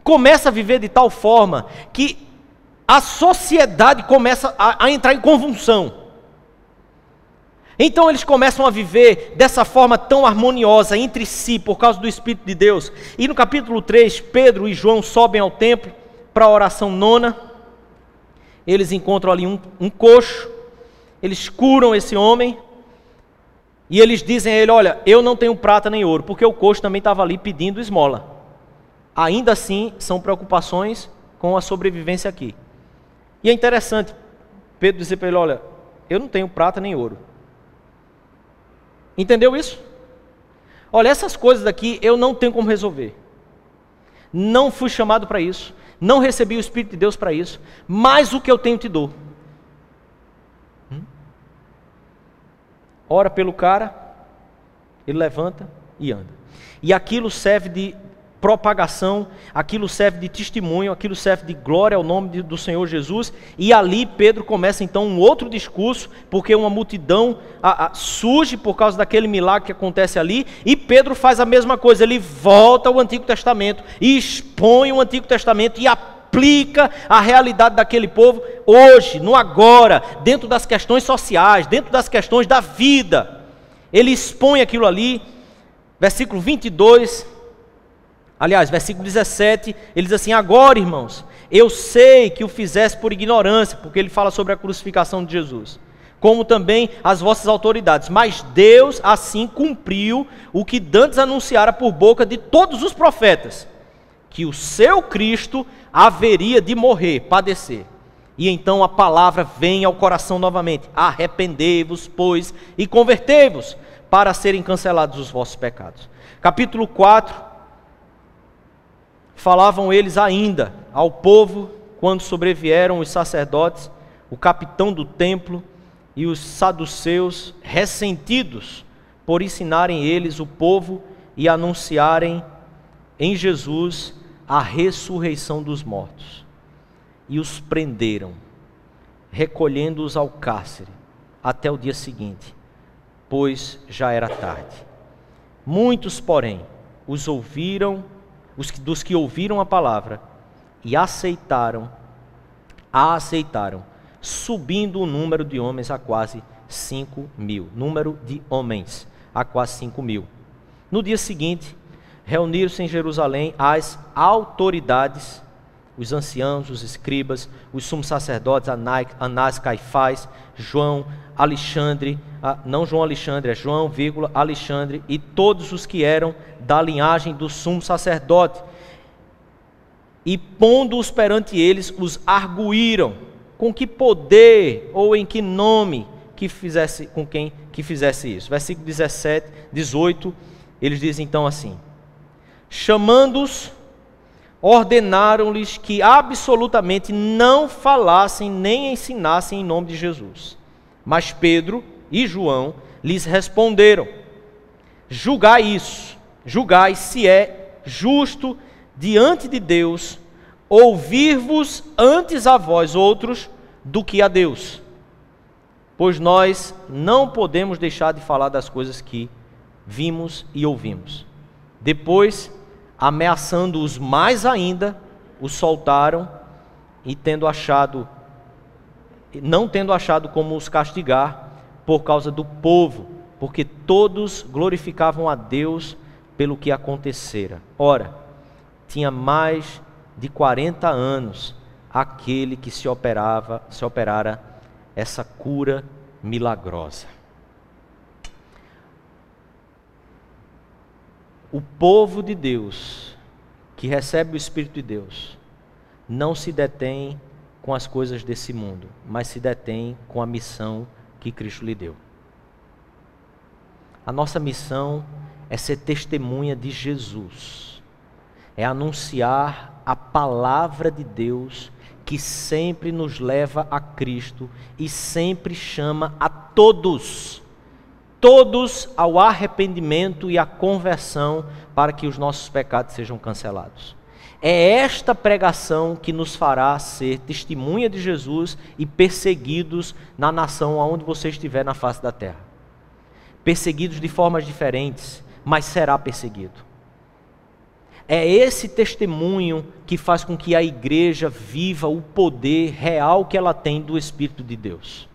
começa a viver de tal forma que a sociedade começa a entrar em convulsão. Então eles começam a viver dessa forma tão harmoniosa entre si, por causa do Espírito de Deus. E no capítulo 3, Pedro e João sobem ao templo para a oração nona. Eles encontram ali um coxo, eles curam esse homem, e eles dizem a ele: olha, eu não tenho prata nem ouro, porque o coxo também estava ali pedindo esmola. Ainda assim, são preocupações com a sobrevivência aqui. E é interessante Pedro dizer para ele: olha, eu não tenho prata nem ouro. Entendeu isso? Olha, essas coisas daqui eu não tenho como resolver. Não fui chamado para isso, não recebi o Espírito de Deus para isso, mas o que eu tenho te dou. Ora pelo cara, ele levanta e anda. E aquilo serve de propagação, aquilo serve de testemunho, aquilo serve de glória ao nome do Senhor Jesus. E ali Pedro começa então um outro discurso, porque uma multidão surge por causa daquele milagre que acontece ali, e Pedro faz a mesma coisa, ele volta ao Antigo Testamento e expõe o Antigo Testamento e aplica a realidade daquele povo hoje, no agora, dentro das questões sociais, dentro das questões da vida. Ele expõe aquilo ali. Versículo 22, aliás, versículo 17, ele diz assim: agora, irmãos, eu sei que o fizeste por ignorância, porque ele fala sobre a crucificação de Jesus, como também as vossas autoridades, mas Deus assim cumpriu o que dantes anunciara por boca de todos os profetas, que o seu Cristo haveria de morrer, padecer. E então a palavra vem ao coração novamente: arrependei-vos, pois, e convertei-vos, para serem cancelados os vossos pecados. Capítulo 4, falavam eles ainda ao povo, quando sobrevieram os sacerdotes, o capitão do templo e os saduceus, ressentidos por ensinarem eles o povo e anunciarem em Jesus a ressurreição dos mortos. E os prenderam, recolhendo-os ao cárcere, até o dia seguinte, pois já era tarde. Muitos, porém, dos que ouviram a palavra e a aceitaram, subindo o número de homens a quase 5.000. Número de homens a quase 5.000. No dia seguinte, reuniram-se em Jerusalém as autoridades, os anciãos, os escribas, os sumos sacerdotes, Anás, Caifás, João, Alexandre, não João Alexandre, é João, Alexandre, e todos os que eram da linhagem do sumo sacerdote. E pondo-os perante eles, os arguíram, com que poder ou em que nome com quem que fizesse isso. Versículo 18, eles dizem então assim: chamando-os, ordenaram-lhes que absolutamente não falassem nem ensinassem em nome de Jesus. Mas Pedro e João lhes responderam: julgai se é justo diante de Deus ouvir-vos antes a vós outros do que a Deus. Pois nós não podemos deixar de falar das coisas que vimos e ouvimos. Depois, ameaçando-os mais ainda, os soltaram e não tendo achado como os castigar por causa do povo, porque todos glorificavam a Deus pelo que acontecera. Ora, tinha mais de 40 anos aquele que se operara essa cura milagrosa. O povo de Deus, que recebe o Espírito de Deus, não se detém com as coisas desse mundo, mas se detém com a missão que Cristo lhe deu. A nossa missão é ser testemunha de Jesus, é anunciar a palavra de Deus que sempre nos leva a Cristo e sempre chama a todos ao arrependimento e à conversão para que os nossos pecados sejam cancelados. É esta pregação que nos fará ser testemunha de Jesus e perseguidos na nação aonde você estiver na face da terra. Perseguidos de formas diferentes, mas será perseguido. É esse testemunho que faz com que a igreja viva o poder real que ela tem do Espírito de Deus.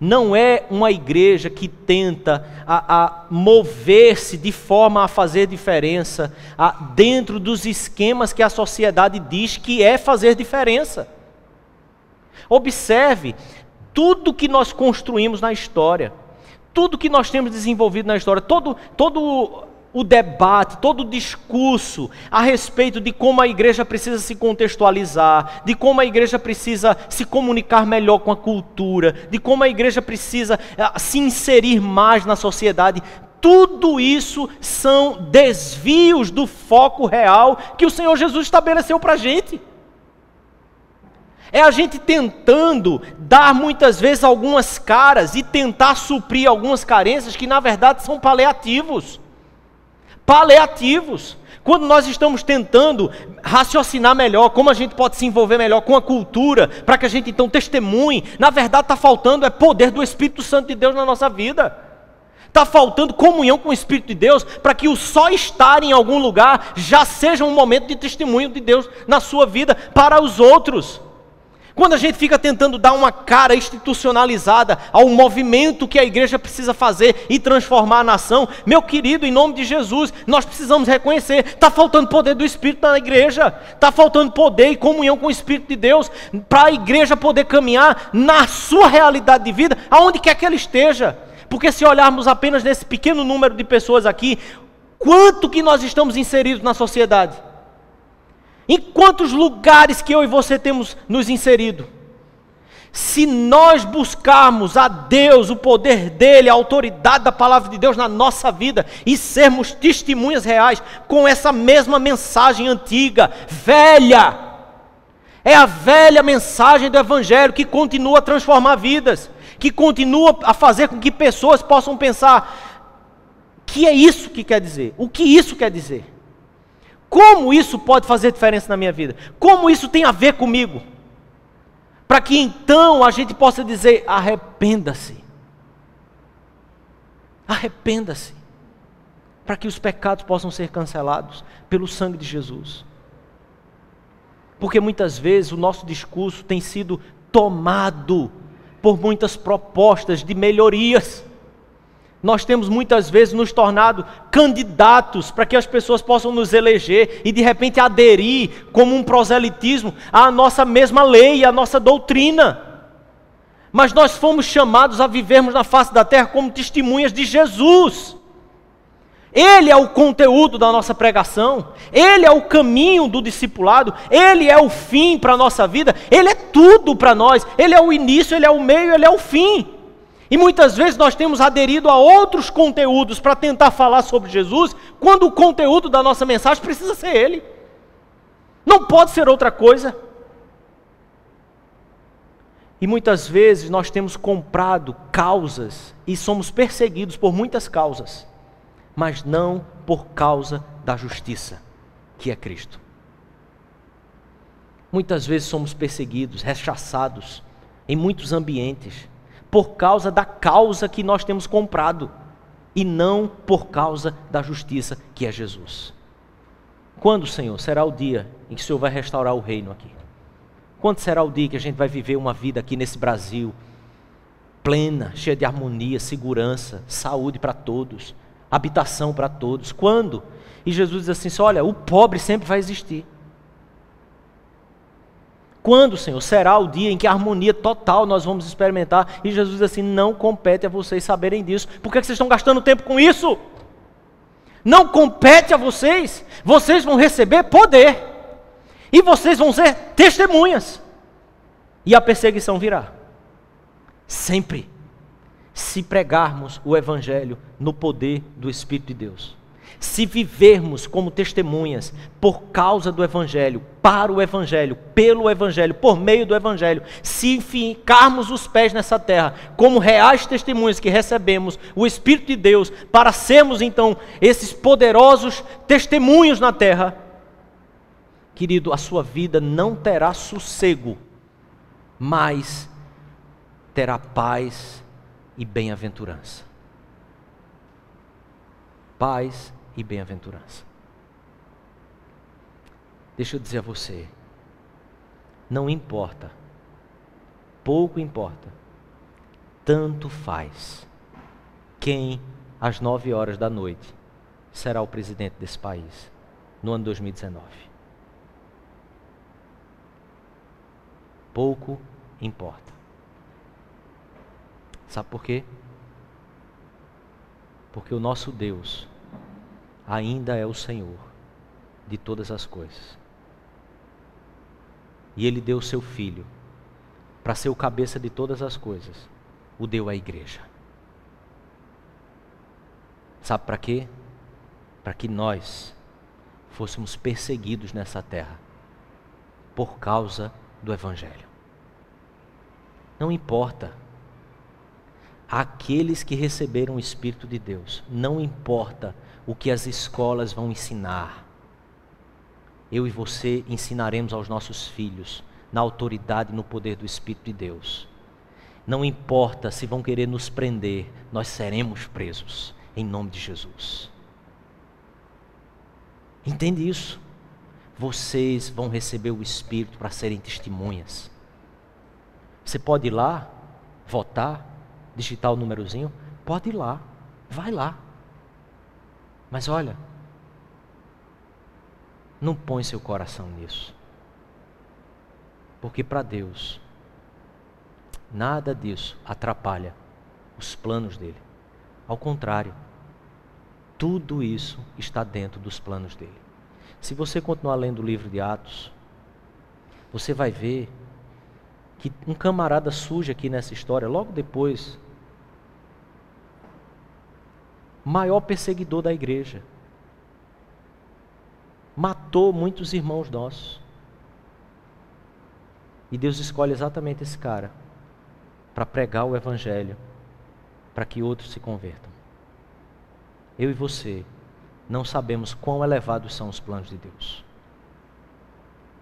Não é uma igreja que tenta mover-se de forma a fazer diferença dentro dos esquemas que a sociedade diz que é fazer diferença. Observe, tudo que nós construímos na história, tudo que nós temos desenvolvido na história, todo o debate, todo o discurso a respeito de como a igreja precisa se contextualizar, de como a igreja precisa se comunicar melhor com a cultura, de como a igreja precisa se inserir mais na sociedade, tudo isso são desvios do foco real que o Senhor Jesus estabeleceu para a gente. É a gente tentando dar muitas vezes algumas caras e tentar suprir algumas carências que na verdade são paliativos. Quando nós estamos tentando raciocinar melhor, como a gente pode se envolver melhor com a cultura, para que a gente então testemunhe, na verdade está faltando poder do Espírito Santo de Deus na nossa vida. Está faltando comunhão com o Espírito de Deus, para que o só estar em algum lugar já seja um momento de testemunho de Deus na sua vida para os outros. Quando a gente fica tentando dar uma cara institucionalizada ao movimento que a igreja precisa fazer e transformar a nação, meu querido, em nome de Jesus, nós precisamos reconhecer, está faltando poder do Espírito na igreja, está faltando poder e comunhão com o Espírito de Deus, para a igreja poder caminhar na sua realidade de vida, aonde quer que ela esteja. Porque se olharmos apenas nesse pequeno número de pessoas aqui, quanto que nós estamos inseridos na sociedade? Em quantos lugares que eu e você temos nos inserido? Se nós buscarmos a Deus, o poder dEle, a autoridade da palavra de Deus na nossa vida e sermos testemunhas reais com essa mesma mensagem antiga, velha, é a velha mensagem do Evangelho que continua a transformar vidas, que continua a fazer com que pessoas possam pensar: que é isso que quer dizer? O que isso quer dizer? Como isso pode fazer diferença na minha vida? Como isso tem a ver comigo? Para que então a gente possa dizer: arrependa-se. Arrependa-se. Para que os pecados possam ser cancelados pelo sangue de Jesus. Porque muitas vezes o nosso discurso tem sido tomado por muitas propostas de melhorias. Nós temos muitas vezes nos tornado candidatos para que as pessoas possam nos eleger e de repente aderir como um proselitismo à nossa mesma lei, à nossa doutrina. Mas nós fomos chamados a vivermos na face da terra como testemunhas de Jesus. Ele é o conteúdo da nossa pregação, Ele é o caminho do discipulado, Ele é o fim para a nossa vida, Ele é tudo para nós, Ele é o início, Ele é o meio, Ele é o fim. E muitas vezes nós temos aderido a outros conteúdos para tentar falar sobre Jesus, quando o conteúdo da nossa mensagem precisa ser Ele. Não pode ser outra coisa. E muitas vezes nós temos comprado causas e somos perseguidos por muitas causas, mas não por causa da justiça, que é Cristo. Muitas vezes somos perseguidos, rechaçados em muitos ambientes, por causa da causa que nós temos comprado, e não por causa da justiça, que é Jesus. Quando, Senhor, será o dia em que o Senhor vai restaurar o reino aqui? Quando será o dia que a gente vai viver uma vida aqui nesse Brasil, plena, cheia de harmonia, segurança, saúde para todos, habitação para todos? Quando? E Jesus diz assim, olha, o pobre sempre vai existir. Quando, Senhor, será o dia em que a harmonia total nós vamos experimentar? E Jesus diz assim, não compete a vocês saberem disso. Por que vocês estão gastando tempo com isso? Não compete a vocês. Vocês vão receber poder. E vocês vão ser testemunhas. E a perseguição virá. Sempre. Se pregarmos o Evangelho no poder do Espírito de Deus. Se vivermos como testemunhas por causa do Evangelho, para o Evangelho, pelo Evangelho, por meio do Evangelho, se fincarmos os pés nessa terra como reais testemunhas que recebemos o Espírito de Deus para sermos então esses poderosos testemunhos na terra, querido, a sua vida não terá sossego, mas terá paz e bem-aventurança. Paz e bem-aventurança. Deixa eu dizer a você, não importa, pouco importa, tanto faz quem às 9 horas da noite será o presidente desse país no ano 2019. Pouco importa. Sabe por quê? Porque o nosso Deus ainda é o Senhor de todas as coisas. E Ele deu o seu Filho para ser o cabeça de todas as coisas. O deu à igreja. Sabe para quê? Para que nós fôssemos perseguidos nessa terra por causa do Evangelho. Não importa. Aqueles que receberam o Espírito de Deus, não importa o que as escolas vão ensinar. Eu e você ensinaremos aos nossos filhos, na autoridade e no poder do Espírito de Deus. Não importa se vão querer nos prender, nós seremos presos, em nome de Jesus. Entende isso? Vocês vão receber o Espírito para serem testemunhas. Você pode ir lá, votar, digitar o númerozinho, pode ir lá, vai lá. Mas olha, não põe seu coração nisso. Porque para Deus, nada disso atrapalha os planos dele. Ao contrário, tudo isso está dentro dos planos dele. Se você continuar lendo o livro de Atos, você vai ver que um camarada surge aqui nessa história, logo depois, maior perseguidor da igreja, matou muitos irmãos nossos, e Deus escolhe exatamente esse cara para pregar o Evangelho, para que outros se convertam. Eu e você não sabemos quão elevados são os planos de Deus.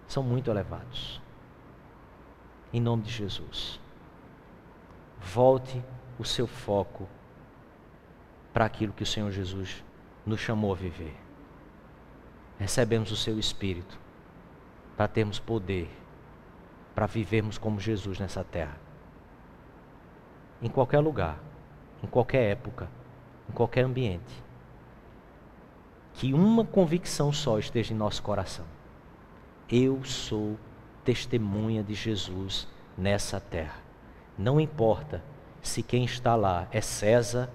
São muito elevados. Em nome de Jesus, volte o seu foco para aquilo que o Senhor Jesus nos chamou a viver. Recebemos o seu Espírito para termos poder, para vivermos como Jesus nessa terra. Em qualquer lugar, em qualquer época, em qualquer ambiente. Que uma convicção só esteja em nosso coração. Eu sou testemunha de Jesus nessa terra. Não importa se quem está lá é César,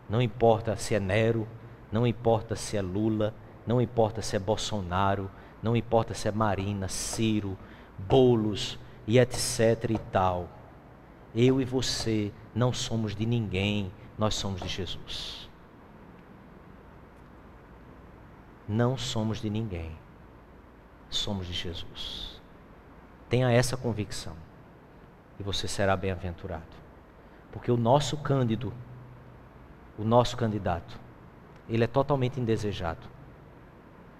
não importa se é Nero, não importa se é Lula, não importa se é Bolsonaro, não importa se é Marina, Ciro, Boulos e etc e tal. Eu e você não somos de ninguém, nós somos de Jesus. Não somos de ninguém, somos de Jesus. Tenha essa convicção e você será bem-aventurado. Porque o nosso candidato ele é totalmente indesejado.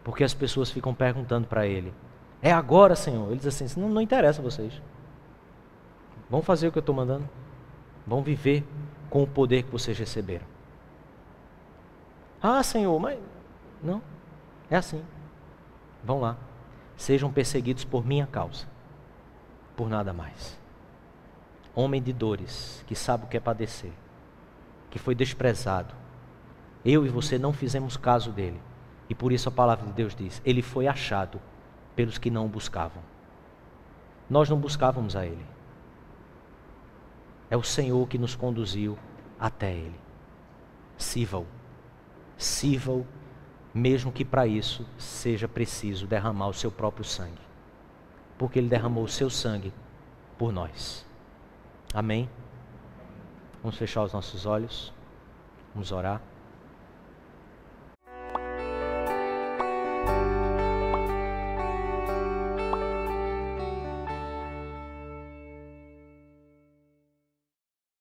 Porque as pessoas ficam perguntando para ele: é agora, Senhor? Ele diz assim: não interessa a vocês. Vão fazer o que eu estou mandando. Vão viver com o poder que vocês receberam. Ah, Senhor, mas... Não, é assim. Vão lá. Sejam perseguidos por minha causa. Por nada mais. Homem de dores, que sabe o que é padecer. Que foi desprezado. Eu e você não fizemos caso dele. E por isso a palavra de Deus diz: ele foi achado pelos que não o buscavam. Nós não buscávamos a ele. É o Senhor que nos conduziu até ele. Sirva-o. Sirva-o, mesmo que para isso seja preciso derramar o seu próprio sangue. Porque ele derramou o seu sangue por nós. Amém? Vamos fechar os nossos olhos. Vamos orar.